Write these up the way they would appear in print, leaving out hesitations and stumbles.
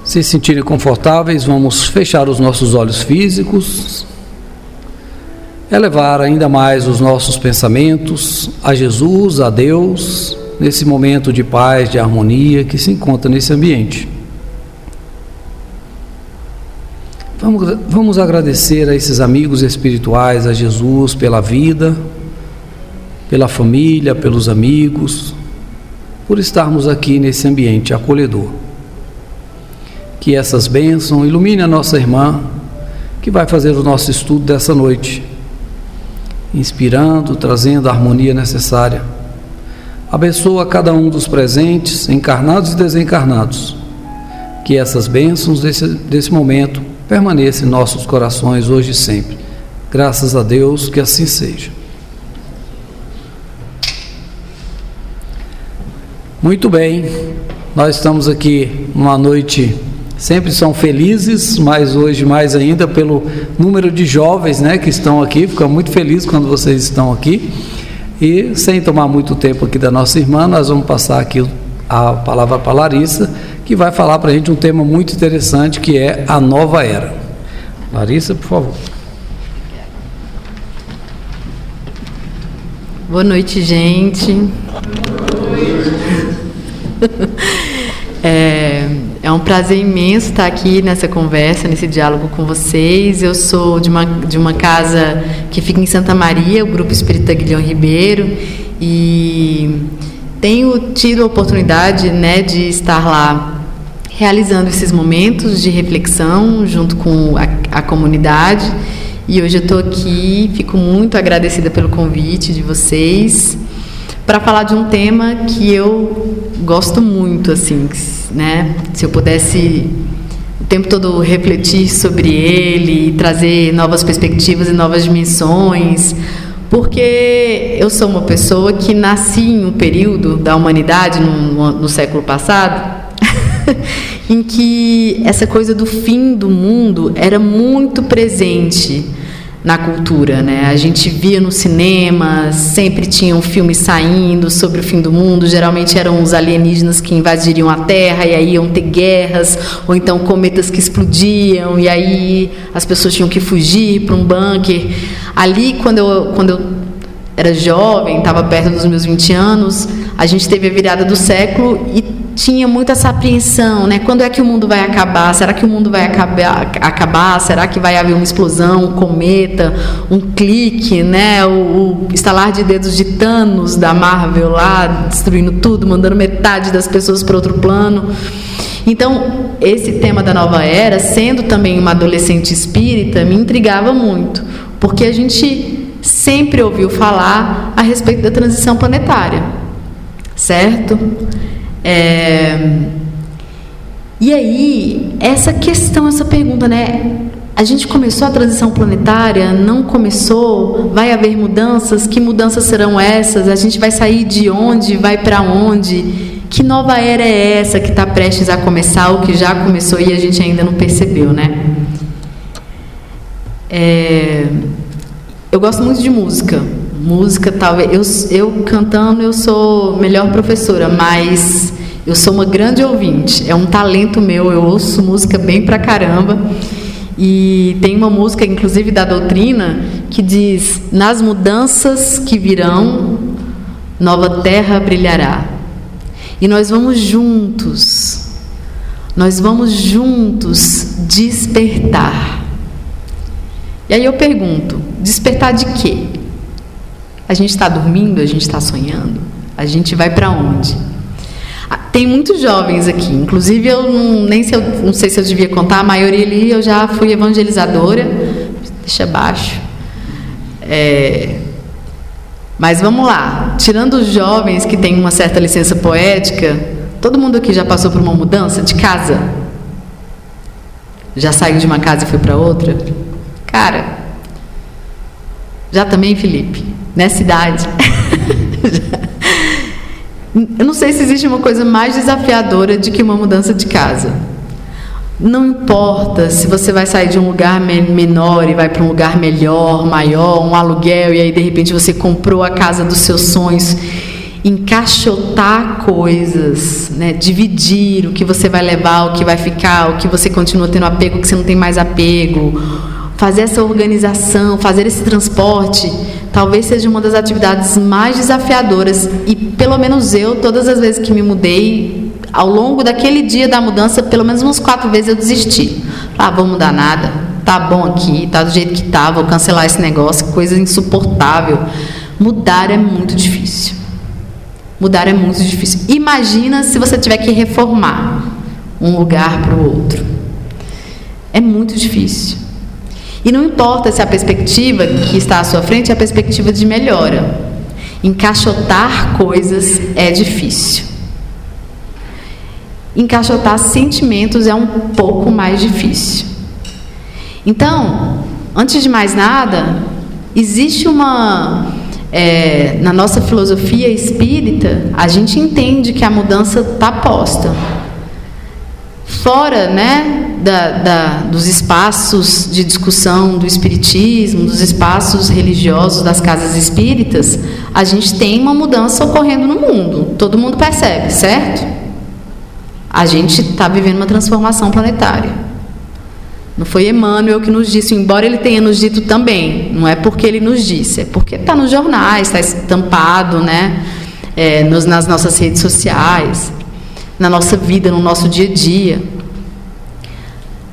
Se sentirem confortáveis, vamos fechar os nossos olhos físicos, elevar ainda mais os nossos pensamentos a Jesus, a Deus, nesse momento de paz, de harmonia que se encontra nesse ambiente. Vamos agradecer a esses amigos espirituais, a Jesus pela vida, pela família, pelos amigos, por estarmos aqui nesse ambiente acolhedor. Que essas bênçãos iluminem a nossa irmã, que vai fazer o nosso estudo dessa noite, inspirando, trazendo a harmonia necessária. Abençoa cada um dos presentes, encarnados e desencarnados. Que essas bênçãos desse momento permaneçam em nossos corações hoje e sempre. Graças a Deus, que assim seja. Muito bem, nós estamos aqui numa noite, sempre são felizes, mas hoje mais ainda pelo número de jovens, né, que estão aqui. Fico muito feliz quando vocês estão aqui. E sem tomar muito tempo aqui da nossa irmã, nós vamos passar aqui a palavra para a Larissa, que vai falar para a gente um tema muito interessante, que é a nova era. Larissa, por favor. Boa noite, gente. É um prazer imenso estar aqui nessa conversa, nesse diálogo com vocês. Eu sou de uma casa que fica em Santa Maria, o Grupo Espírita Guilhom Ribeiro, e tenho tido a oportunidade, né, de estar lá realizando esses momentos de reflexão junto com a comunidade. E hoje eu estou aqui, fico muito agradecida pelo convite de vocês para falar de um tema que eu gosto muito, assim, né? Se eu pudesse o tempo todo refletir sobre ele e trazer novas perspectivas e novas dimensões, porque eu sou uma pessoa que nasci em um período da humanidade, no século passado, em que essa coisa do fim do mundo era muito presente na cultura, né? A gente via no cinema, sempre tinham filmes saindo sobre o fim do mundo, geralmente eram os alienígenas que invadiriam a Terra e aí iam ter guerras, ou então cometas que explodiam e aí as pessoas tinham que fugir para um bunker. Ali, quando eu era jovem, estava perto dos meus 20 anos, a gente teve a virada do século e tinha muita essa apreensão, né? Quando é que o mundo vai acabar? Será que o mundo vai acabar? Será que vai haver uma explosão, um cometa, um clique, né? O estalar de dedos de Thanos da Marvel lá, destruindo tudo, mandando metade das pessoas para outro plano. Então, esse tema da nova era, sendo também uma adolescente espírita, me intrigava muito, porque a gente sempre ouviu falar a respeito da transição planetária, certo? E aí, essa questão, essa pergunta, né? A gente começou a transição planetária? Não começou? Vai haver mudanças? Que mudanças serão essas? A gente vai sair de onde? Vai para onde? Que nova era é essa que está prestes a começar, ou que já começou e a gente ainda não percebeu, né? Eu gosto muito de música. Música, talvez, eu cantando, eu sou melhor professora, mas eu sou uma grande ouvinte, é um talento meu, eu ouço música bem pra caramba. E tem uma música, inclusive da doutrina, que diz: nas mudanças que virão, nova terra brilhará. E nós vamos juntos despertar. E aí eu pergunto, despertar de quê? A gente está dormindo? A gente está sonhando? A gente vai para onde? Tem muitos jovens aqui, inclusive eu não sei se eu devia contar, a maioria ali eu já fui evangelizadora, deixa abaixo. Mas vamos lá, tirando os jovens que têm uma certa licença poética, todo mundo aqui já passou por uma mudança de casa? Já saiu de uma casa e foi para outra? Cara, já também, Felipe? Nessa idade? Eu não sei se existe uma coisa mais desafiadora do que uma mudança de casa. Não importa se você vai sair de um lugar menor e vai para um lugar melhor, maior, um aluguel, e aí de repente você comprou a casa dos seus sonhos. encaixotar coisas, né? Dividir o que você vai levar, o que vai ficar, o que você continua tendo apego, o que você não tem mais apego, fazer essa organização, fazer esse transporte, talvez seja uma das atividades mais desafiadoras. E pelo menos eu, todas as vezes que me mudei, ao longo daquele dia da mudança, pelo menos umas 4 vezes eu desisti. Vou mudar nada, tá bom aqui, tá do jeito que tá, vou cancelar esse negócio, coisa insuportável. Mudar é muito difícil. Mudar é muito difícil. Imagina se você tiver que reformar um lugar para o outro. É muito difícil. E não importa se a perspectiva que está à sua frente é a perspectiva de melhora. Encaixotar coisas é difícil. Encaixotar sentimentos é um pouco mais difícil. Então, antes de mais nada, existe na nossa filosofia espírita, a gente entende que a mudança está posta. Fora, né, dos espaços de discussão do espiritismo, dos espaços religiosos das casas espíritas, a gente tem uma mudança ocorrendo no mundo. Todo mundo percebe, certo? A gente está vivendo uma transformação planetária. Não foi Emmanuel que nos disse, embora ele tenha nos dito também. Não é porque ele nos disse, é porque está nos jornais, está estampado, né, nas nossas redes sociais, na nossa vida, no nosso dia a dia.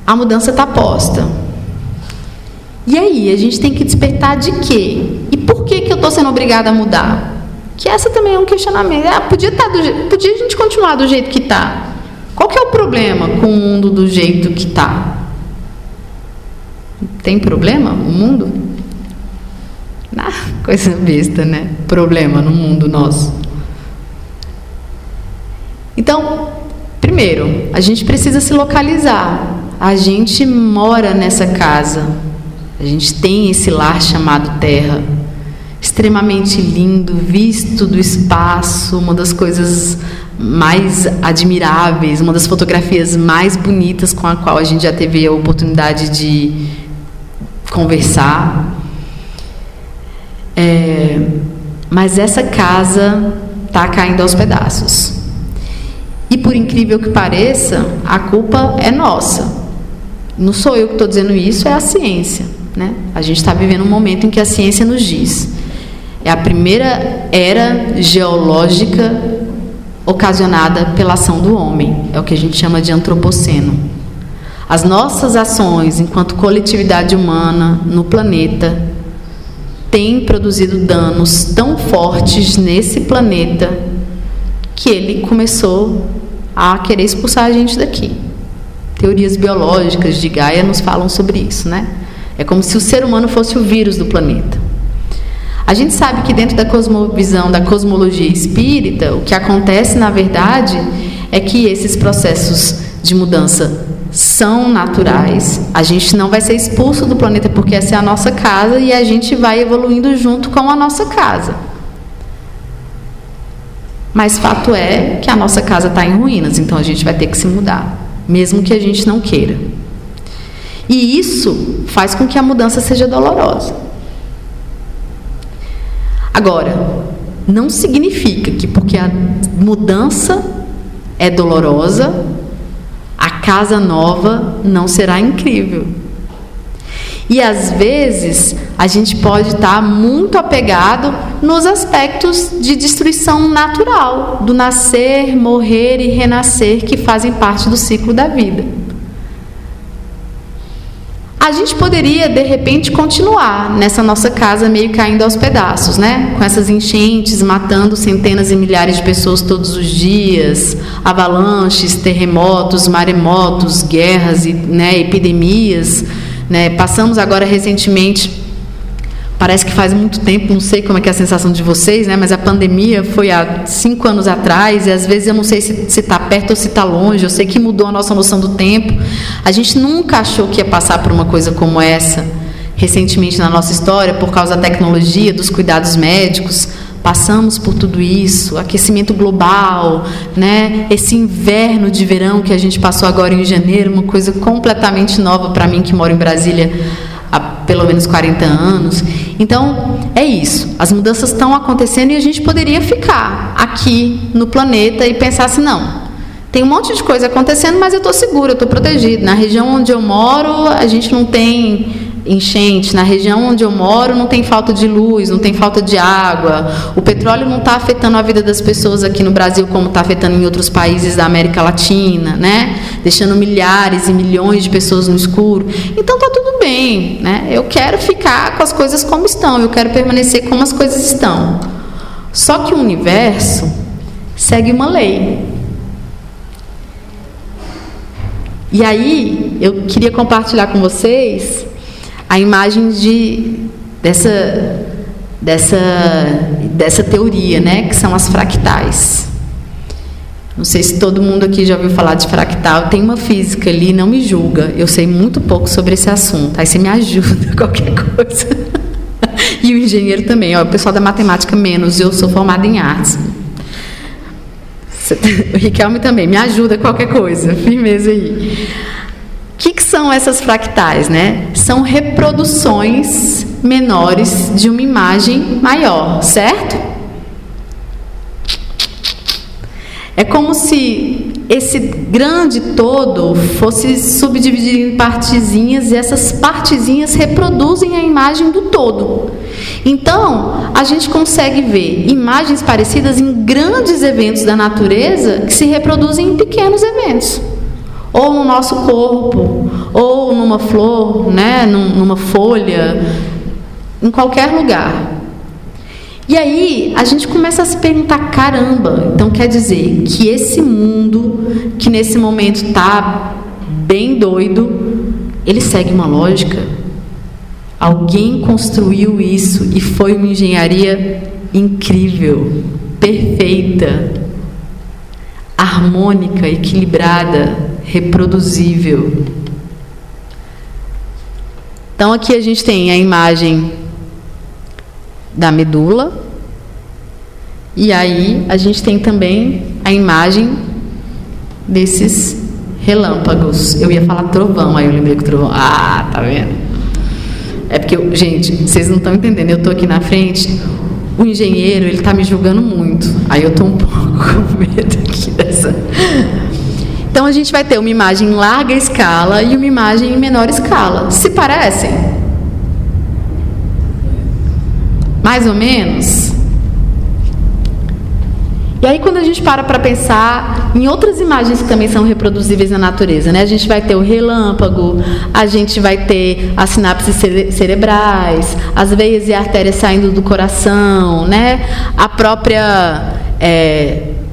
A mudança está posta. E aí, a gente tem que despertar de quê? E por que eu estou sendo obrigada a mudar? Que essa também é um questionamento. Podia a gente continuar do jeito que está. Qual que é o problema com o mundo do jeito que está? Tem problema o mundo? Coisa besta, né? Problema no mundo nosso. Então, primeiro, a gente precisa se localizar. A gente mora nessa casa. A gente tem esse lar chamado Terra. Extremamente lindo, visto do espaço, uma das coisas mais admiráveis, uma das fotografias mais bonitas com a qual a gente já teve a oportunidade de conversar. Mas essa casa está caindo aos pedaços. E por incrível que pareça, a culpa é nossa. Não sou eu que estou dizendo isso, é a ciência, né? A gente está vivendo um momento em que a ciência nos diz. É a primeira era geológica ocasionada pela ação do homem. É o que a gente chama de antropoceno. As nossas ações enquanto coletividade humana no planeta têm produzido danos tão fortes nesse planeta que ele começou a querer expulsar a gente daqui. Teorias biológicas de Gaia nos falam sobre isso, né? É como se o ser humano fosse o vírus do planeta. A gente sabe que dentro da cosmovisão, da cosmologia espírita, o que acontece, na verdade, é que esses processos de mudança são naturais. A gente não vai ser expulso do planeta porque essa é a nossa casa e a gente vai evoluindo junto com a nossa casa. Mas fato é que a nossa casa está em ruínas, então a gente vai ter que se mudar, mesmo que a gente não queira. E isso faz com que a mudança seja dolorosa. Agora, não significa que porque a mudança é dolorosa, a casa nova não será incrível. E às vezes a gente pode estar muito apegado nos aspectos de destruição natural, do nascer, morrer e renascer, que fazem parte do ciclo da vida. A gente poderia, de repente, continuar nessa nossa casa meio caindo aos pedaços, né? Com essas enchentes, matando centenas e milhares de pessoas todos os dias, avalanches, terremotos, maremotos, guerras e, né, epidemias, né? Passamos agora recentemente, parece que faz muito tempo, não sei como é que é a sensação de vocês, né? Mas a pandemia foi há 5 anos atrás, e às vezes eu não sei se está perto ou se está longe, eu sei que mudou a nossa noção do tempo. A gente nunca achou que ia passar por uma coisa como essa, recentemente na nossa história, por causa da tecnologia, dos cuidados médicos. Passamos por tudo isso, aquecimento global, né? Esse inverno de verão que a gente passou agora em janeiro, uma coisa completamente nova para mim, que moro em Brasília há pelo menos 40 anos. Então, é isso. As mudanças estão acontecendo e a gente poderia ficar aqui no planeta e pensar assim, não, tem um monte de coisa acontecendo, mas eu estou seguro, eu estou protegido. Na região onde eu moro, a gente não tem enchente. Na região onde eu moro, não tem falta de luz, não tem falta de água. O petróleo não está afetando a vida das pessoas aqui no Brasil como está afetando em outros países da América Latina, né? Deixando milhares e milhões de pessoas no escuro. Então está tudo bem, né? Eu quero ficar com as coisas como estão, eu quero permanecer como as coisas estão. Só que o universo segue uma lei. E aí, eu queria compartilhar com vocês a imagem dessa teoria, né, que são as fractais. Não sei se todo mundo aqui já ouviu falar de fractal. Tem uma física ali, não me julga, eu sei muito pouco sobre esse assunto. Aí você me ajuda, qualquer coisa. E o engenheiro também, ó, o pessoal da matemática menos, eu sou formada em artes. O Riquelme também, me ajuda qualquer coisa, firmeza aí. O que são essas fractais, né? São reproduções menores de uma imagem maior, certo? É como se esse grande todo fosse subdividido em partezinhas e essas partezinhas reproduzem a imagem do todo. Então, a gente consegue ver imagens parecidas em grandes eventos da natureza que se reproduzem em pequenos eventos. Ou no nosso corpo, ou numa flor, né, numa folha, em qualquer lugar. E aí, a gente começa a se perguntar, caramba, então quer dizer que esse mundo, que nesse momento está bem doido, ele segue uma lógica? Alguém construiu isso e foi uma engenharia incrível, perfeita, harmônica, equilibrada, reproduzível. Então aqui a gente tem a imagem da medula e aí a gente tem também a imagem desses relâmpagos. Eu ia falar trovão, aí eu lembrei que trovão. Ah, tá vendo? É porque, gente, vocês não estão entendendo, eu estou aqui na frente, o engenheiro, ele está me julgando muito, aí eu estou um pouco com medo aqui dessa... Então, a gente vai ter uma imagem em larga escala e uma imagem em menor escala. Se parecem? Mais ou menos? E aí, quando a gente para pensar em outras imagens que também são reproduzíveis na natureza, né? A gente vai ter o relâmpago, a gente vai ter as sinapses cerebrais, as veias e artérias saindo do coração, né? A própria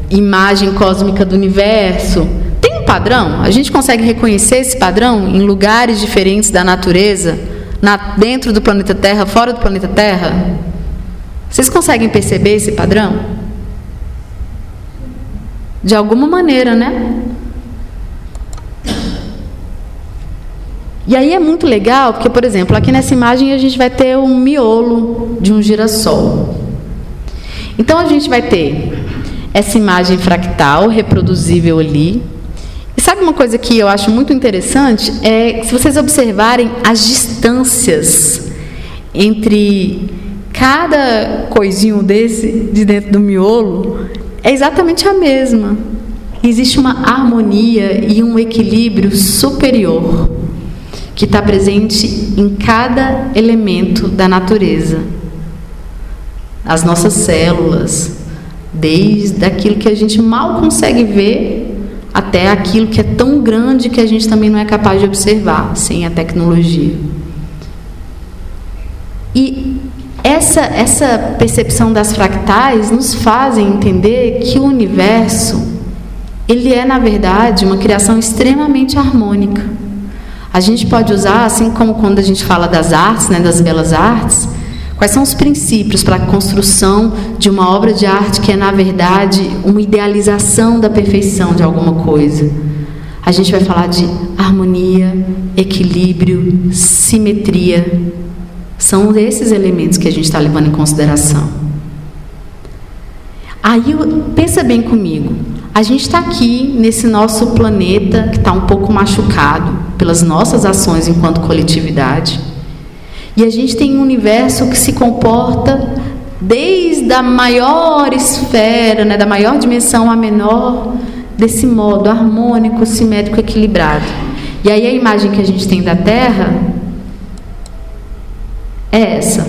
imagem cósmica do universo. Tem um padrão? A gente consegue reconhecer esse padrão em lugares diferentes da natureza, dentro do planeta Terra, fora do planeta Terra? Vocês conseguem perceber esse padrão? De alguma maneira, né? E aí é muito legal, porque, por exemplo, aqui nessa imagem a gente vai ter um miolo de um girassol. Então, a gente vai ter essa imagem fractal, reproduzível ali. E sabe uma coisa que eu acho muito interessante? É que, se vocês observarem as distâncias entre cada coisinho desse de dentro do miolo, é exatamente a mesma. Existe uma harmonia e um equilíbrio superior que está presente em cada elemento da natureza. As nossas células, desde aquilo que a gente mal consegue ver até aquilo que é tão grande que a gente também não é capaz de observar sem a tecnologia. E essa percepção das fractais nos fazem entender que o universo, ele é, na verdade, uma criação extremamente harmônica. A gente pode usar, assim como quando a gente fala das artes, né, das belas artes, quais são os princípios para a construção de uma obra de arte que é, na verdade, uma idealização da perfeição de alguma coisa. A gente vai falar de harmonia, equilíbrio, simetria. São esses elementos que a gente está levando em consideração. Aí, pensa bem comigo. A gente está aqui nesse nosso planeta que está um pouco machucado pelas nossas ações enquanto coletividade. E a gente tem um universo que se comporta desde a maior esfera, né, da maior dimensão à menor, desse modo harmônico, simétrico, equilibrado. E aí a imagem que a gente tem da Terra é essa.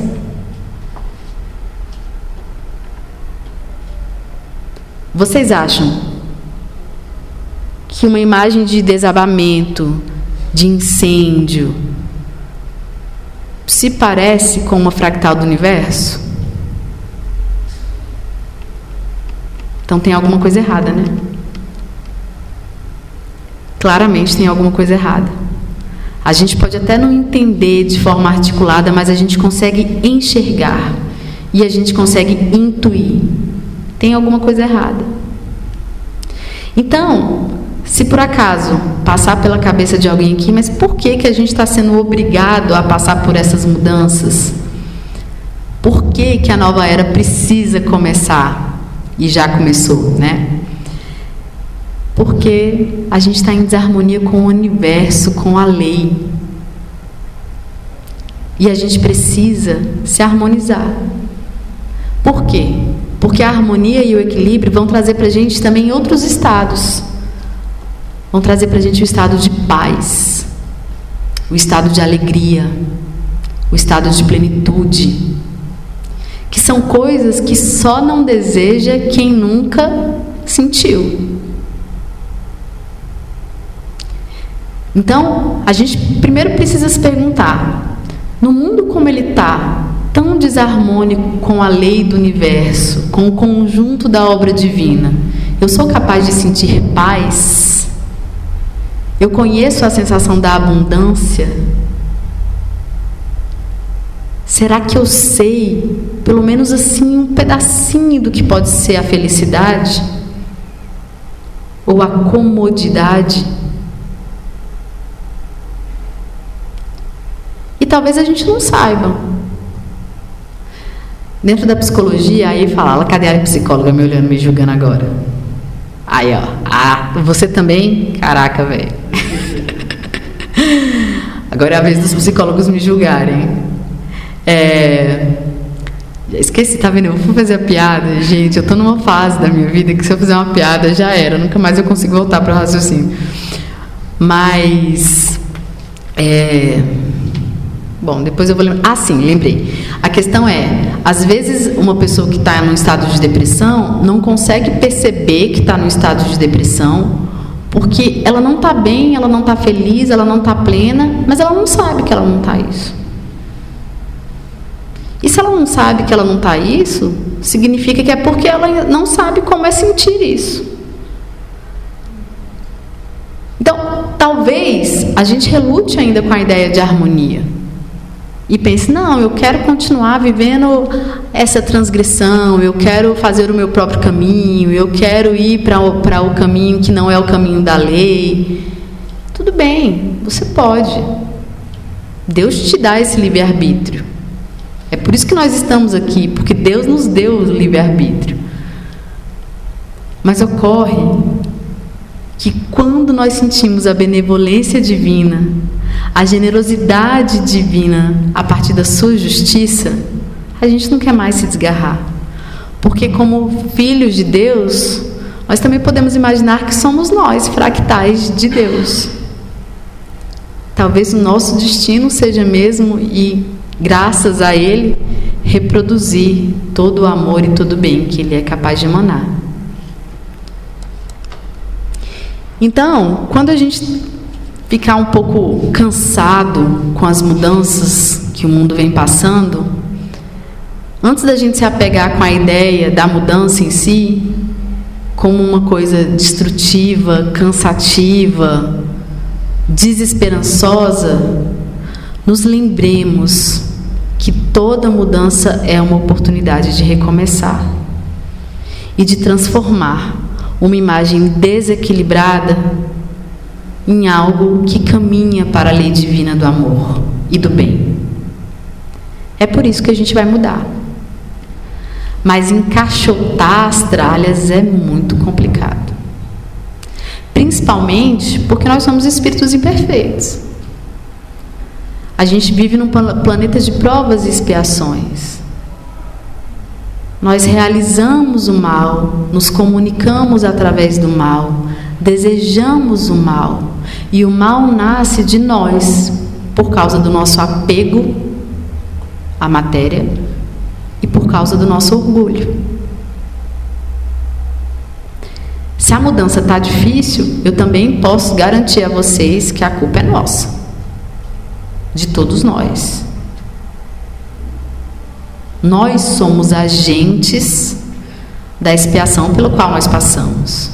Vocês acham que uma imagem de desabamento, de incêndio, se parece com uma fractal do universo? Então tem alguma coisa errada, né? Claramente tem alguma coisa errada. A gente pode até não entender de forma articulada, mas a gente consegue enxergar e a gente consegue intuir. Tem alguma coisa errada. Então, se por acaso passar pela cabeça de alguém aqui, mas por que a gente está sendo obrigado a passar por essas mudanças? Por que a nova era precisa começar? E já começou, né? Porque a gente está em desarmonia com o universo, com a lei. E a gente precisa se harmonizar. Por quê? Porque a harmonia e o equilíbrio vão trazer para a gente também outros estados. Vão trazer para a gente o estado de paz, o estado de alegria, o estado de plenitude, que são coisas que só não deseja quem nunca sentiu. Então, a gente primeiro precisa se perguntar, no mundo como ele está, tão desarmônico com a lei do universo, com o conjunto da obra divina, eu sou capaz de sentir paz? Eu conheço a sensação da abundância? Será que eu sei, pelo menos assim, um pedacinho do que pode ser a felicidade? Ou a comodidade? E talvez a gente não saiba. Dentro da psicologia, aí fala, cadê a psicóloga me olhando, me julgando agora? Aí, ó, você também? Caraca, velho. Agora é a vez dos psicólogos me julgarem. Esqueci, tá vendo? Eu vou fazer a piada. Gente, eu tô numa fase da minha vida que se eu fizer uma piada já era. Nunca mais eu consigo voltar para o raciocínio. Mas... Bom, depois eu vou lembrar. Sim, lembrei. A questão é, às vezes uma pessoa que está num estado de depressão não consegue perceber que está num estado de depressão porque ela não está bem, ela não está feliz, ela não está plena, mas ela não sabe que ela não está isso. E se ela não sabe que ela não está isso, significa que é porque ela não sabe como é sentir isso. Então, talvez a gente relute ainda com a ideia de harmonia. E pense, não, eu quero continuar vivendo essa transgressão, eu quero fazer o meu próprio caminho, eu quero ir para o caminho que não é o caminho da lei. Tudo bem, você pode. Deus te dá esse livre-arbítrio. É por isso que nós estamos aqui, porque Deus nos deu o livre-arbítrio. Mas ocorre que quando nós sentimos a benevolência divina, a generosidade divina a partir da sua justiça, a gente não quer mais se desgarrar. Porque como filhos de Deus, nós também podemos imaginar que somos nós, fractais de Deus. Talvez o nosso destino seja mesmo, e graças a Ele, reproduzir todo o amor e todo o bem que Ele é capaz de emanar. Então, quando a gente ficar um pouco cansado com as mudanças que o mundo vem passando, antes da gente se apegar com a ideia da mudança em si, como uma coisa destrutiva, cansativa, desesperançosa, nos lembremos que toda mudança é uma oportunidade de recomeçar e de transformar uma imagem desequilibrada em algo que caminha para a lei divina do amor e do bem. É por isso que a gente vai mudar. Mas encaixotar as tralhas é muito complicado. Principalmente porque nós somos espíritos imperfeitos. A gente vive num planeta de provas e expiações. Nós realizamos o mal, nos comunicamos através do mal, desejamos o mal. E o mal nasce de nós, por causa do nosso apego à matéria e por causa do nosso orgulho. Se a mudança está difícil, eu também posso garantir a vocês que a culpa é nossa, de todos nós. Nós somos agentes da expiação pelo qual nós passamos.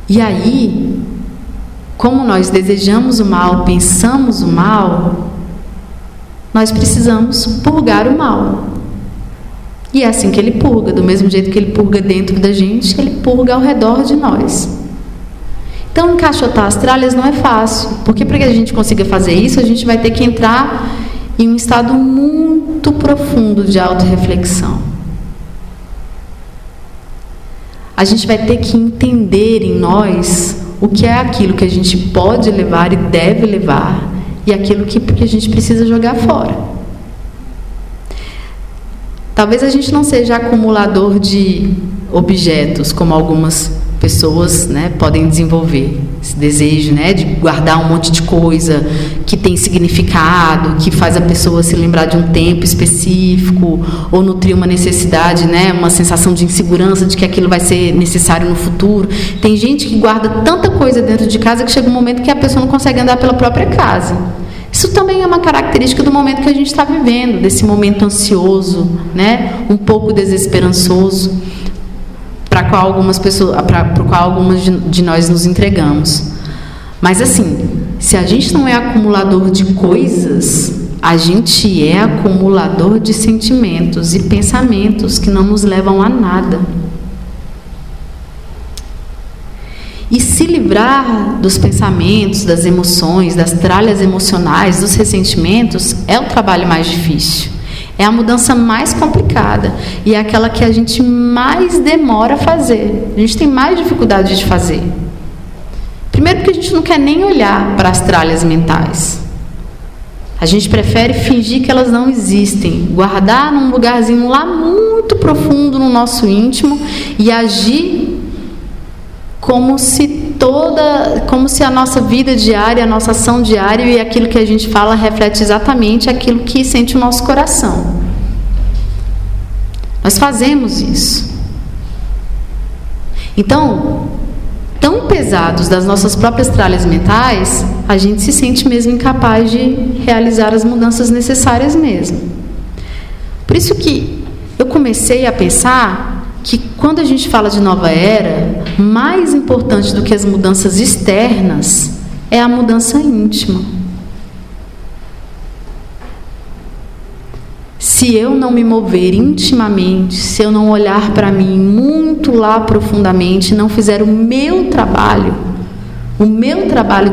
E aí, como nós desejamos o mal, pensamos o mal, nós precisamos purgar o mal. E é assim que ele purga, do mesmo jeito que ele purga dentro da gente, ele purga ao redor de nós. Então, encaixotar as tralhas não é fácil, porque para que a gente consiga fazer isso, a gente vai ter que entrar em um estado muito profundo de autorreflexão. A gente vai ter que entender em nós o que é aquilo que a gente pode levar e deve levar, e aquilo que a gente precisa jogar fora. Talvez a gente não seja acumulador de objetos, como algumas pessoas, podem desenvolver esse desejo, de guardar um monte de coisa que tem significado, que faz a pessoa se lembrar de um tempo específico, ou nutrir uma necessidade, uma sensação de insegurança de que aquilo vai ser necessário no futuro. Tem gente que guarda tanta coisa dentro de casa que chega um momento que a pessoa não consegue andar pela própria casa. Isso também é uma característica do momento que a gente está vivendo, desse momento ansioso, um pouco desesperançoso, para qual algumas de nós nos entregamos. Mas assim, se a gente não é acumulador de coisas, a gente é acumulador de sentimentos e pensamentos que não nos levam a nada. E se livrar dos pensamentos, das emoções, das tralhas emocionais, dos ressentimentos, é o trabalho mais difícil. É a mudança mais complicada e é aquela que a gente mais demora a fazer. A gente tem mais dificuldade de fazer. Primeiro porque a gente não quer nem olhar para as tralhas mentais. A gente prefere fingir que elas não existem, guardar num lugarzinho lá muito profundo no nosso íntimo e agir como se a nossa vida diária, a nossa ação diária e aquilo que a gente fala reflete exatamente aquilo que sente o nosso coração. Nós fazemos isso. Então, tão pesados das nossas próprias tralhas mentais, a gente se sente mesmo incapaz de realizar as mudanças necessárias mesmo. Por isso que eu comecei a pensar que quando a gente fala de nova era, mais importante do que as mudanças externas é a mudança íntima. Se eu não me mover intimamente, se eu não olhar para mim muito lá profundamente, não fizer o meu trabalho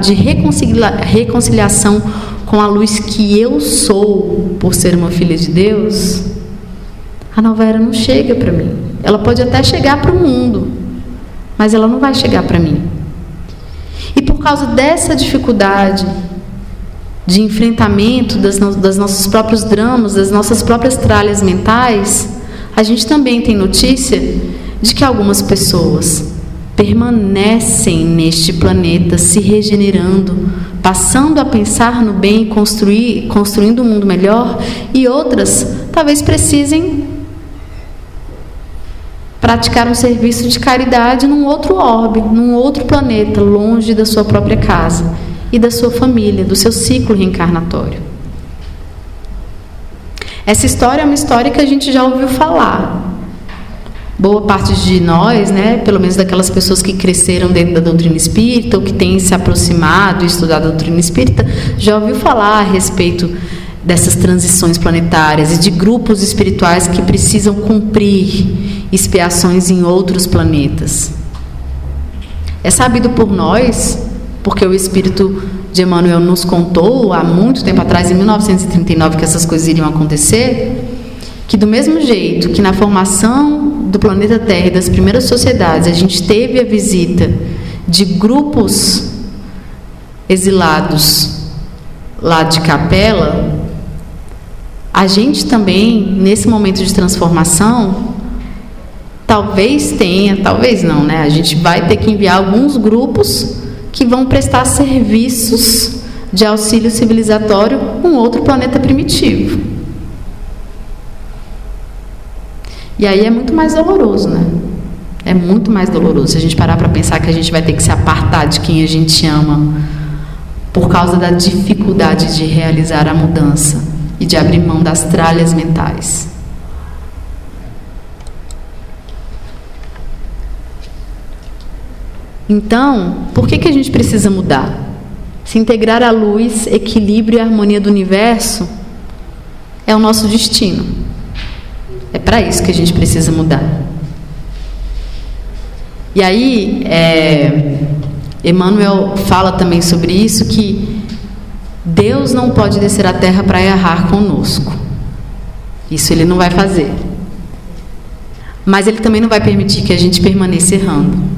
de reconciliação com a luz que eu sou, por ser uma filha de Deus, a nova era não chega para mim. Ela pode até chegar para o mundo, mas ela não vai chegar para mim. E por causa dessa dificuldade de enfrentamento dos nossos próprios dramas, das nossas próprias tralhas mentais, a gente também tem notícia de que algumas pessoas permanecem neste planeta se regenerando, passando a pensar no bem e construindo um mundo melhor, e outras talvez precisem praticar um serviço de caridade num outro orbe, num outro planeta, longe da sua própria casa e da sua família, do seu ciclo reencarnatório. Essa história é uma história que a gente já ouviu falar. Boa parte de nós, pelo menos daquelas pessoas que cresceram dentro da doutrina espírita ou que têm se aproximado e estudado a doutrina espírita, já ouviu falar a respeito dessas transições planetárias e de grupos espirituais que precisam cumprir expiações em outros planetas. É sabido por nós, porque o Espírito de Emmanuel nos contou há muito tempo atrás, em 1939, que essas coisas iriam acontecer, que do mesmo jeito que na formação do planeta Terra e das primeiras sociedades a gente teve a visita de grupos exilados lá de Capela, a gente também, nesse momento de transformação, talvez tenha, talvez não, né? A gente vai ter que enviar alguns grupos que vão prestar serviços de auxílio civilizatório com outro planeta primitivo. E aí é muito mais doloroso, né? É muito mais doloroso se a gente parar para pensar que a gente vai ter que se apartar de quem a gente ama por causa da dificuldade de realizar a mudança e de abrir mão das tralhas mentais. Então, por que a gente precisa mudar? Se integrar à luz, equilíbrio e harmonia do universo é o nosso destino. É para isso que a gente precisa mudar. E aí, Emmanuel fala também sobre isso, que Deus não pode descer à Terra para errar conosco. Isso Ele não vai fazer. Mas Ele também não vai permitir que a gente permaneça errando.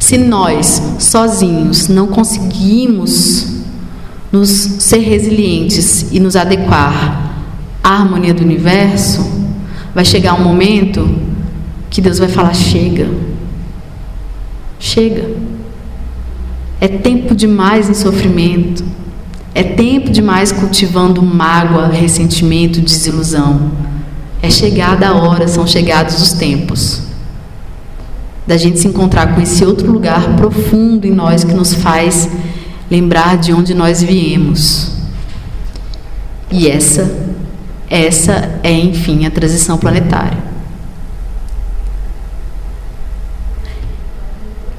Se nós, sozinhos, não conseguimos ser resilientes e nos adequar à harmonia do universo, vai chegar um momento que Deus vai falar: chega. Chega. É tempo demais em sofrimento. É tempo demais cultivando mágoa, ressentimento, desilusão. É chegada a hora, são chegados os tempos da gente se encontrar com esse outro lugar profundo em nós que nos faz lembrar de onde nós viemos. E essa é, enfim, a transição planetária.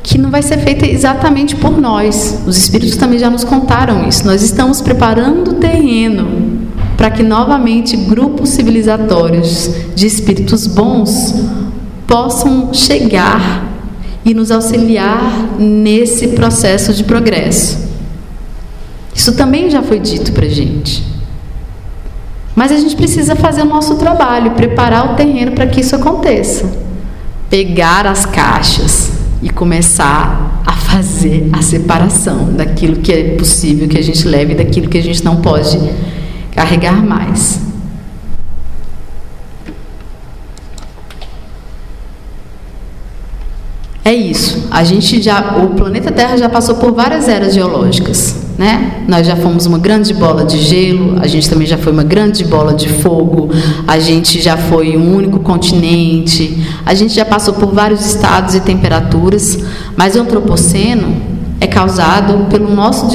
Que não vai ser feita exatamente por nós. Os espíritos também já nos contaram isso. Nós estamos preparando o terreno para que novamente grupos civilizatórios de espíritos bons possam chegar e nos auxiliar nesse processo de progresso. Isso também já foi dito para a gente. Mas a gente precisa fazer o nosso trabalho, preparar o terreno para que isso aconteça. Pegar as caixas e começar a fazer a separação daquilo que é possível que a gente leve e daquilo que a gente não pode carregar mais. É isso. O planeta Terra já passou por várias eras geológicas, né? Nós já fomos uma grande bola de gelo, a gente também já foi uma grande bola de fogo, a gente já foi um único continente, a gente já passou por vários estados e temperaturas, mas o antropoceno é causado pelo nosso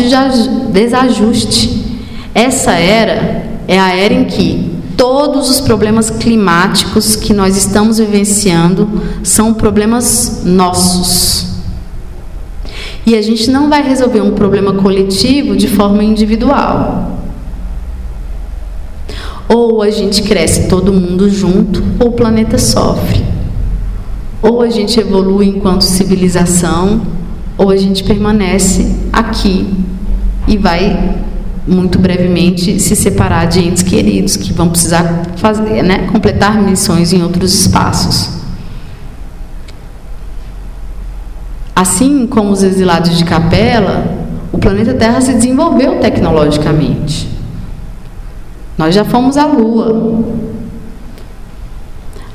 desajuste. Essa era é a era em que todos os problemas climáticos que nós estamos vivenciando são problemas nossos. E a gente não vai resolver um problema coletivo de forma individual. Ou a gente cresce todo mundo junto, ou o planeta sofre. Ou a gente evolui enquanto civilização, ou a gente permanece aqui e vai muito brevemente se separar de entes queridos que vão precisar fazer, né, completar missões em outros espaços. Assim como os exilados de Capela, o planeta Terra se desenvolveu tecnologicamente. Nós já fomos à Lua.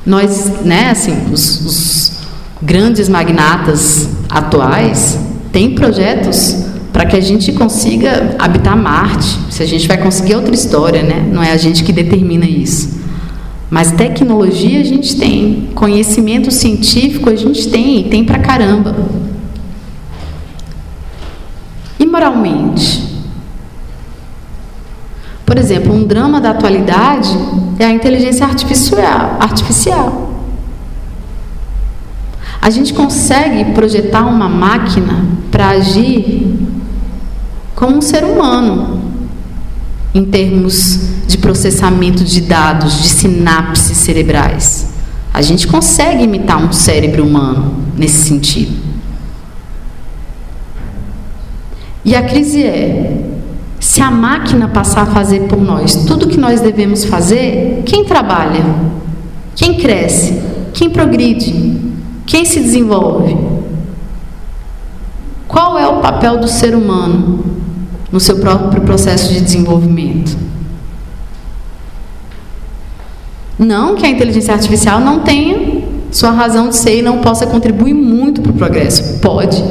Nós, né, assim, os grandes magnatas atuais têm projetos para que a gente consiga habitar Marte. Se a gente vai conseguir outra história, né? Não é a gente que determina isso. Mas tecnologia a gente tem, conhecimento científico a gente tem, e tem pra caramba. E moralmente? Por exemplo, um drama da atualidade é a inteligência artificial. A gente consegue projetar uma máquina para agir como um ser humano, em termos de processamento de dados, de sinapses cerebrais. A gente consegue imitar um cérebro humano nesse sentido. E a crise é: se a máquina passar a fazer por nós tudo o que nós devemos fazer, quem trabalha? Quem cresce? Quem progride? Quem se desenvolve? Qual é o papel do ser humano no seu próprio processo de desenvolvimento? Não que a inteligência artificial não tenha sua razão de ser e não possa contribuir muito para o progresso. Pode.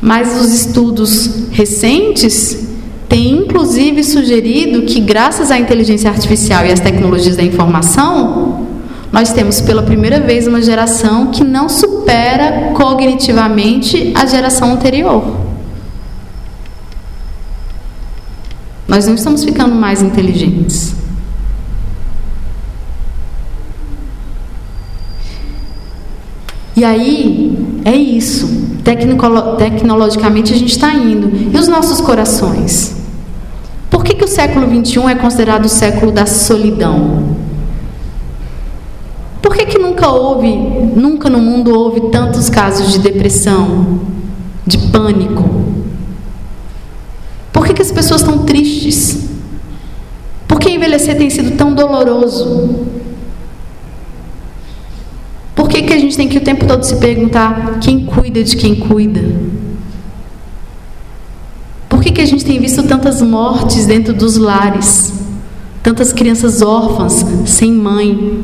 Mas os estudos recentes têm inclusive sugerido que, graças à inteligência artificial e às tecnologias da informação, nós temos pela primeira vez uma geração que não supera cognitivamente a geração anterior. Nós não estamos ficando mais inteligentes. E aí, é isso. Tecnologicamente a gente está indo. E os nossos corações? Por que o século XXI é considerado o século da solidão? Por que nunca no mundo houve tantos casos de depressão, de pânico? Por que as pessoas estão tristes? Por que envelhecer tem sido tão doloroso? Por que a gente tem que o tempo todo se perguntar quem cuida de quem cuida? Por que a gente tem visto tantas mortes dentro dos lares? Tantas crianças órfãs, sem mãe?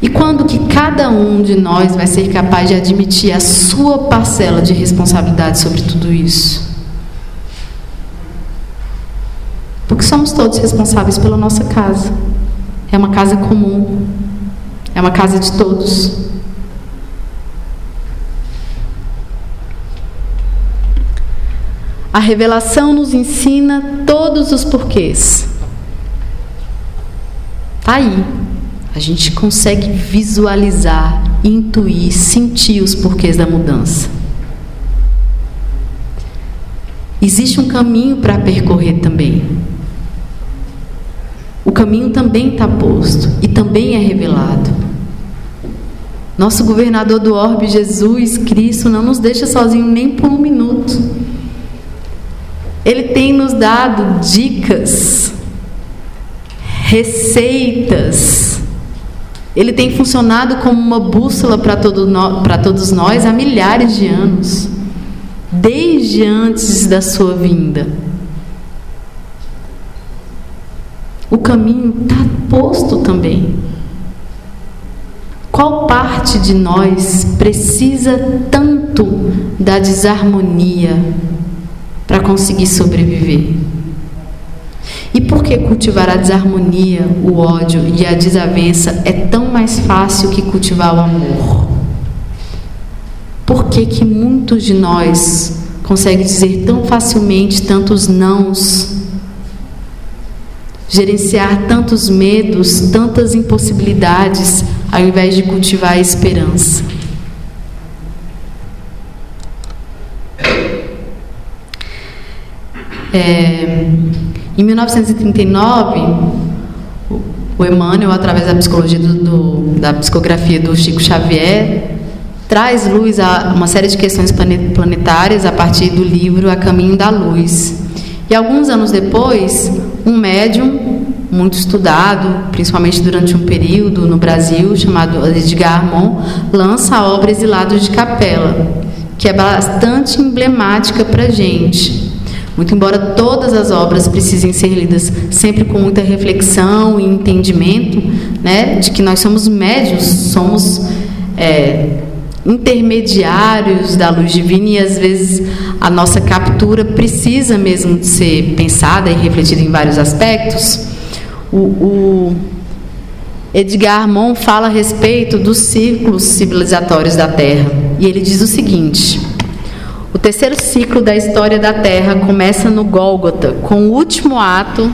E quando que cada um de nós vai ser capaz de admitir a sua parcela de responsabilidade sobre tudo isso? Porque somos todos responsáveis pela nossa casa. É uma casa comum. É uma casa de todos. A revelação nos ensina todos os porquês. Está aí. A gente consegue visualizar, intuir, sentir os porquês da mudança. Existe um caminho para percorrer também. O caminho também está posto e também é revelado. Nosso governador do orbe, Jesus Cristo, não nos deixa sozinhos nem por um minuto. Ele tem nos dado dicas, receitas. Ele tem funcionado como uma bússola para todos nós há milhares de anos, desde antes da sua vinda. O caminho está posto também. Qual parte de nós precisa tanto da desarmonia para conseguir sobreviver? E por que cultivar a desarmonia, o ódio e a desavença é tão mais fácil que cultivar o amor? Por que muitos de nós conseguem dizer tão facilmente tantos nãos, gerenciar tantos medos, tantas impossibilidades, ao invés de cultivar a esperança? Em 1939, o Emmanuel, através da psicologia da psicografia do Chico Xavier, traz luz a uma série de questões planetárias a partir do livro A Caminho da Luz. E alguns anos depois, um médium muito estudado, principalmente durante um período no Brasil, chamado Edgar Armand, lança a obra Exilados de Capela, que é bastante emblemática para a gente. Muito embora todas as obras precisem ser lidas sempre com muita reflexão e entendimento, né, de que nós somos médios, somos intermediários da luz divina, e às vezes a nossa captura precisa mesmo de ser pensada e refletida em vários aspectos. O Edgar Armand fala a respeito dos ciclos civilizatórios da Terra, e ele diz o seguinte: o terceiro ciclo da história da Terra começa no Gólgota, com o último ato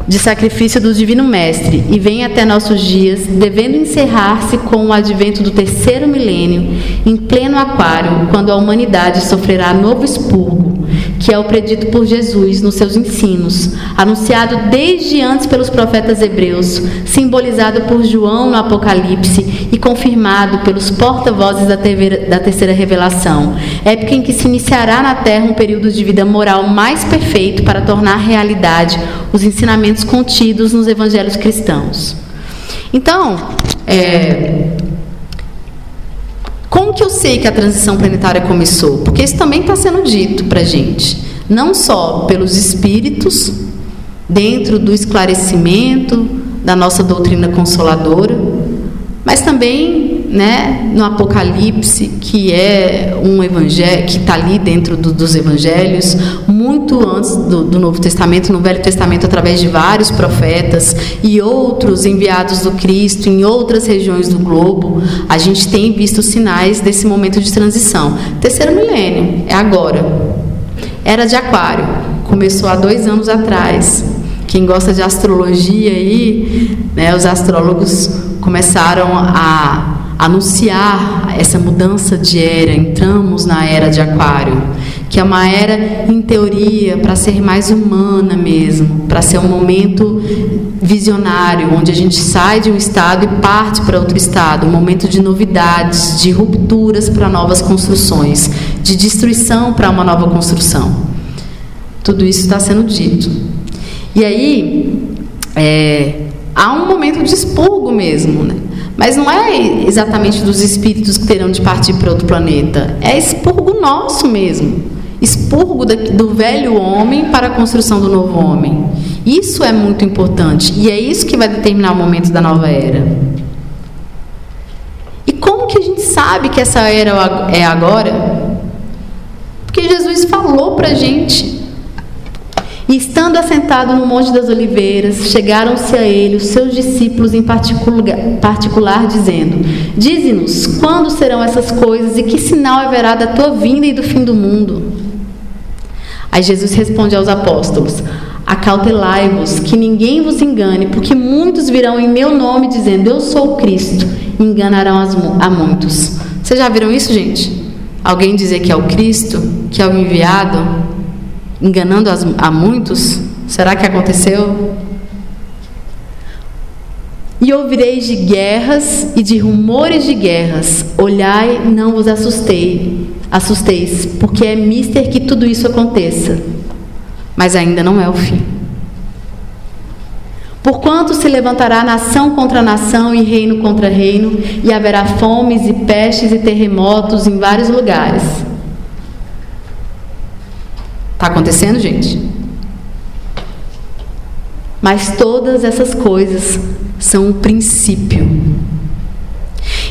de sacrifício do Divino Mestre, e vem até nossos dias, devendo encerrar-se com o advento do terceiro milênio, em pleno aquário, quando a humanidade sofrerá novo expurgo, que é o predito por Jesus nos seus ensinos, anunciado desde antes pelos profetas hebreus, simbolizado por João no Apocalipse e confirmado pelos porta-vozes da terceira revelação, época em que se iniciará na Terra um período de vida moral mais perfeito para tornar realidade os ensinamentos contidos nos evangelhos cristãos. Então, como que eu sei que a transição planetária começou? Porque isso também está sendo dito para a gente, não só pelos espíritos, dentro do esclarecimento da nossa doutrina consoladora, mas também, né, no Apocalipse, que é um evangelho que está ali dentro dos evangelhos, muito antes do Novo Testamento, no Velho Testamento, através de vários profetas e outros enviados do Cristo em outras regiões do globo, a gente tem visto sinais desse momento de transição. Terceiro milênio, é agora. Era de Aquário, começou há 2 anos atrás. Quem gosta de astrologia aí, né, os astrólogos começaram a anunciar essa mudança de era. Entramos na era de Aquário, que é uma era, em teoria, para ser mais humana mesmo, para ser um momento visionário, onde a gente sai de um estado e parte para outro estado, um momento de novidades, de rupturas para novas construções, de destruição para uma nova construção. Tudo isso está sendo dito. E aí, há um momento de expurgo mesmo, né? Mas não é exatamente dos espíritos que terão de partir para outro planeta. É expurgo nosso mesmo. Expurgo do velho homem para a construção do novo homem. Isso é muito importante. E é isso que vai determinar o momento da nova era. E como que a gente sabe que essa era é agora? Porque Jesus falou para a gente. E estando assentado no Monte das Oliveiras, chegaram-se a ele os seus discípulos em particular, dizendo: Dize-nos, quando serão essas coisas e que sinal haverá da tua vinda e do fim do mundo? Aí Jesus responde aos apóstolos: Acautelai-vos, que ninguém vos engane, porque muitos virão em meu nome dizendo: Eu sou o Cristo, e enganarão a muitos. Vocês já viram isso, gente? Alguém dizer que é o Cristo, que é o enviado, enganando a muitos? Será que aconteceu? E ouvireis de guerras e de rumores de guerras. Olhai, não vos assusteis, porque é mister que tudo isso aconteça. Mas ainda não é o fim. Porquanto se levantará nação contra nação e reino contra reino, e haverá fomes e pestes e terremotos em vários lugares. Está acontecendo, gente? Mas todas essas coisas são um princípio.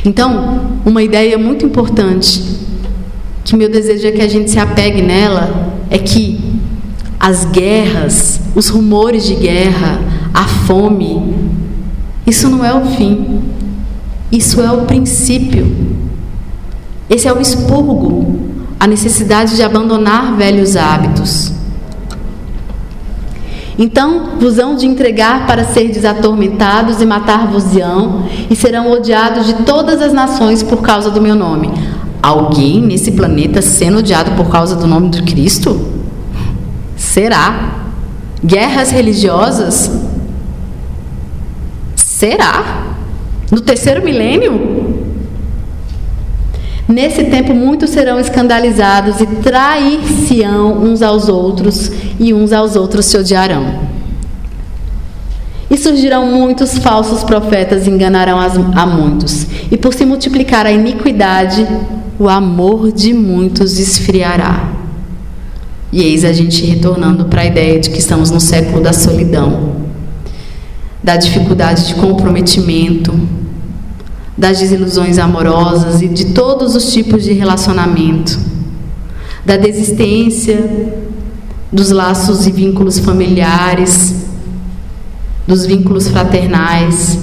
Então, uma ideia muito importante, que meu desejo é que a gente se apegue nela, é que as guerras, os rumores de guerra, a fome, isso não é o fim. Isso é o princípio. Esse é o expurgo, a necessidade de abandonar velhos hábitos. Então vos hão de entregar para serdes atormentados e matar-vos-ão, e serão odiados de todas as nações por causa do meu nome. Alguém nesse planeta sendo odiado por causa do nome de Cristo? Será? Guerras religiosas? Será? No terceiro milênio? Nesse tempo muitos serão escandalizados e trair-se-ão uns aos outros, e uns aos outros se odiarão. E surgirão muitos falsos profetas e enganarão a muitos. E por se multiplicar a iniquidade, o amor de muitos esfriará. E eis a gente retornando para a ideia de que estamos no século da solidão, da dificuldade de comprometimento, das desilusões amorosas e de todos os tipos de relacionamento, da desistência dos laços e vínculos familiares, dos vínculos fraternais.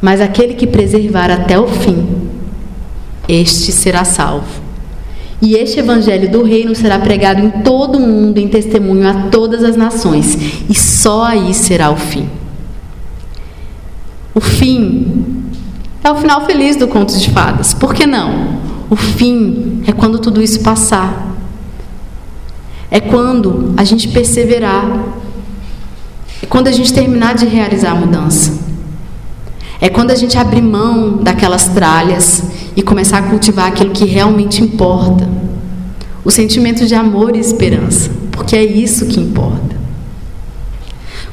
Mas aquele que preservar até o fim, este será salvo. E este evangelho do reino será pregado em todo o mundo em testemunho a todas as nações, e só aí será o fim. O fim é o final feliz do conto de fadas. Por que não? O fim é quando tudo isso passar. É quando a gente perseverar. É quando a gente terminar de realizar a mudança. É quando a gente abrir mão daquelas tralhas e começar a cultivar aquilo que realmente importa. O sentimento de amor e esperança, porque é isso que importa.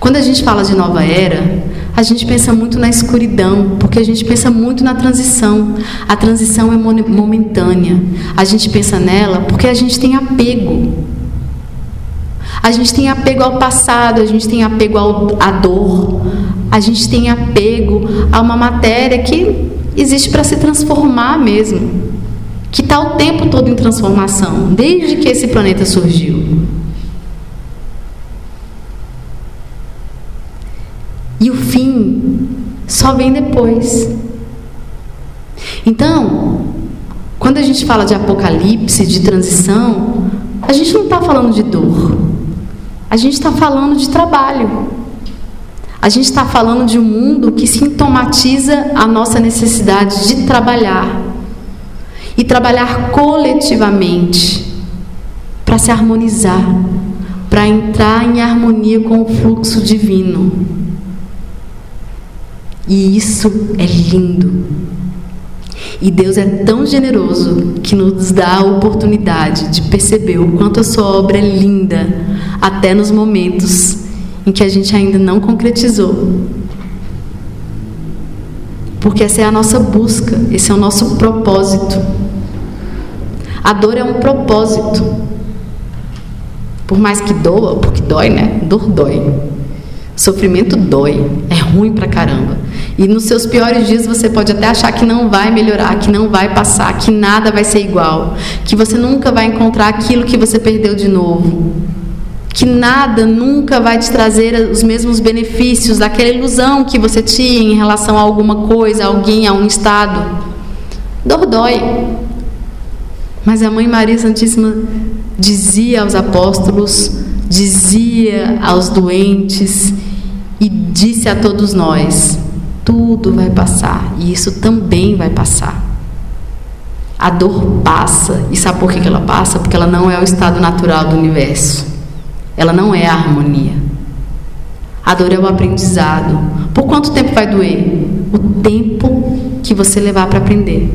Quando a gente fala de nova era, a gente pensa muito na escuridão, porque a gente pensa muito na transição. A transição é momentânea. A gente pensa nela porque a gente tem apego. A gente tem apego ao passado, a gente tem apego à dor, a gente tem apego a uma matéria que existe para se transformar mesmo, que está o tempo todo em transformação, desde que esse planeta surgiu. E o fim só vem depois. Então, quando a gente fala de apocalipse, de transição, a gente não está falando de dor. A gente está falando de trabalho. A gente está falando de um mundo que sintomatiza a nossa necessidade de trabalhar. E trabalhar coletivamente para se harmonizar, para entrar em harmonia com o fluxo divino. E isso é lindo. E Deus é tão generoso que nos dá a oportunidade de perceber o quanto a sua obra é linda, até nos momentos em que a gente ainda não concretizou. Porque essa é a nossa busca, esse é o nosso propósito. A dor é um propósito. Por mais que doa, porque dói, né? Dor dói. Sofrimento dói, é ruim pra caramba. E nos seus piores dias você pode até achar que não vai melhorar, que não vai passar, que nada vai ser igual, que você nunca vai encontrar aquilo que você perdeu de novo, que nada nunca vai te trazer os mesmos benefícios daquela ilusão que você tinha em relação a alguma coisa, a alguém, a um estado. Dor dói. Mas a Mãe Maria Santíssima dizia aos apóstolos, dizia aos doentes e disse a todos nós: tudo vai passar, e isso também vai passar. A dor passa, e sabe por que ela passa? Porque ela não é o estado natural do universo. Ela não é a harmonia. A dor é o aprendizado. Por quanto tempo vai doer? O tempo que você levar para aprender.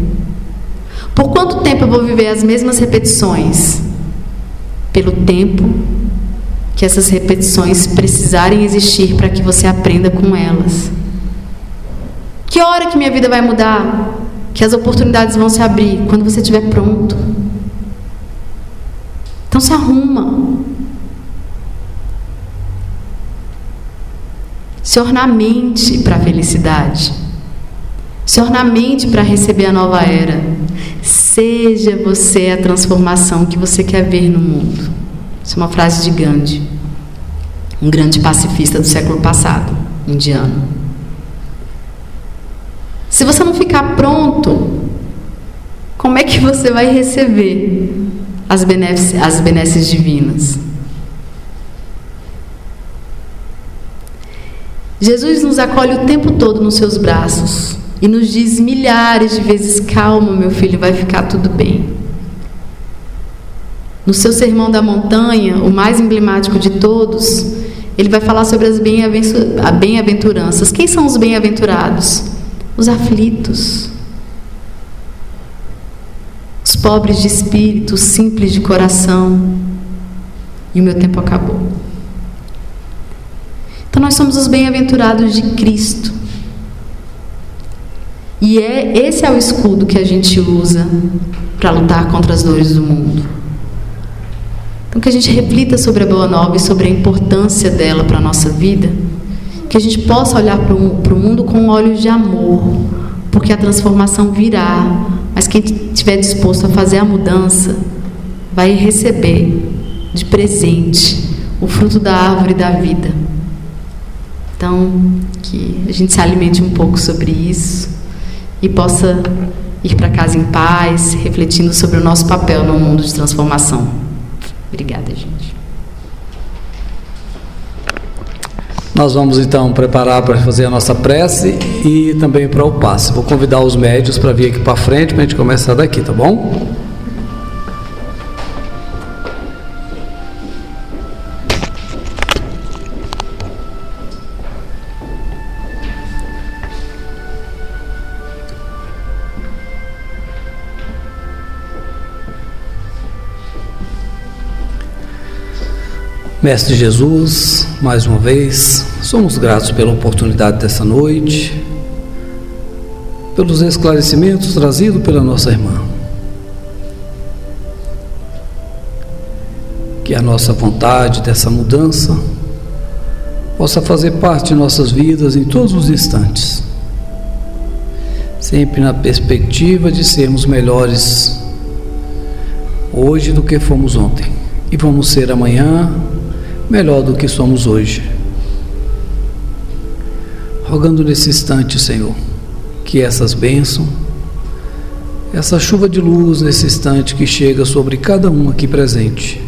Por quanto tempo eu vou viver as mesmas repetições? Pelo tempo que essas repetições precisarem existir para que você aprenda com elas. Que hora que minha vida vai mudar? Que as oportunidades vão se abrir? Quando você estiver pronto. Então se arruma. Se ornamente para a felicidade. Se ornamente para receber a nova era. Seja você a transformação que você quer ver no mundo. Isso é uma frase de Gandhi, um grande pacifista do século passado, indiano. Se você não ficar pronto, como é que você vai receber as benesses divinas? Jesus nos acolhe o tempo todo nos seus braços e nos diz milhares de vezes: calma, meu filho, vai ficar tudo bem. No seu Sermão da Montanha, o mais emblemático de todos, ele vai falar sobre as bem-aventuranças. Quem são os bem-aventurados? Os aflitos, os pobres de espírito, os simples de coração. E o meu tempo acabou. Então nós somos os bem-aventurados de Cristo. E esse é o escudo que a gente usa para lutar contra as dores do mundo. Então que a gente reflita sobre a Boa Nova e sobre a importância dela para a nossa vida. Que a gente possa olhar para o mundo com olhos de amor, porque a transformação virá, mas quem estiver disposto a fazer a mudança vai receber de presente o fruto da árvore da vida. Então, que a gente se alimente um pouco sobre isso e possa ir para casa em paz, refletindo sobre o nosso papel no mundo de transformação. Obrigada, gente. Nós vamos então preparar para fazer a nossa prece e também para o passe. Vou convidar os médios para vir aqui para frente para a gente começar daqui, tá bom? Mestre Jesus, mais uma vez, somos gratos pela oportunidade dessa noite, pelos esclarecimentos trazidos pela nossa irmã. Que a nossa vontade dessa mudança possa fazer parte de nossas vidas em todos os instantes, sempre na perspectiva de sermos melhores hoje do que fomos ontem, e vamos ser amanhã melhor do que somos hoje. Rogando nesse instante, Senhor, que essas bênçãos, essa chuva de luz nesse instante que chega sobre cada um aqui presente,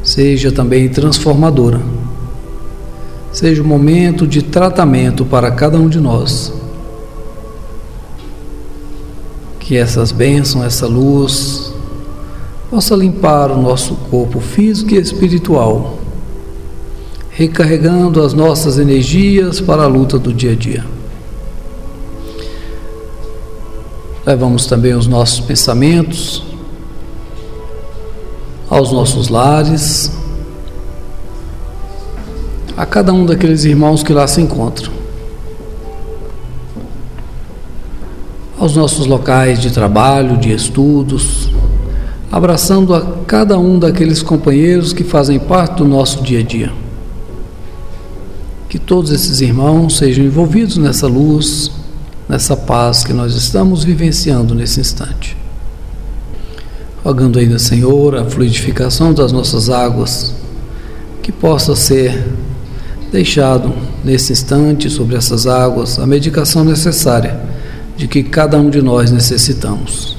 seja também transformadora, seja um momento de tratamento para cada um de nós. Que essas bênçãos, essa luz, possa limpar o nosso corpo físico e espiritual, recarregando as nossas energias para a luta do dia a dia. Levamos também os nossos pensamentos aos nossos lares, a cada um daqueles irmãos que lá se encontram, aos nossos locais de trabalho, de estudos, abraçando a cada um daqueles companheiros que fazem parte do nosso dia a dia. Que todos esses irmãos sejam envolvidos nessa luz, nessa paz que nós estamos vivenciando nesse instante. Rogando ainda, Senhor, a fluidificação das nossas águas, que possa ser deixado nesse instante sobre essas águas a medicação necessária de que cada um de nós necessitamos.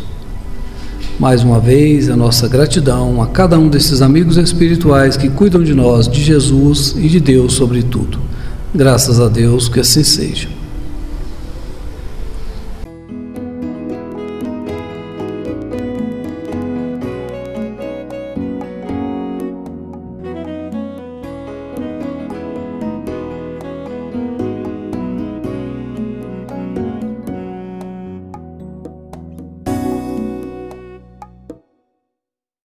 Mais uma vez, a nossa gratidão a cada um desses amigos espirituais que cuidam de nós, de Jesus e de Deus sobretudo. Graças a Deus que assim seja.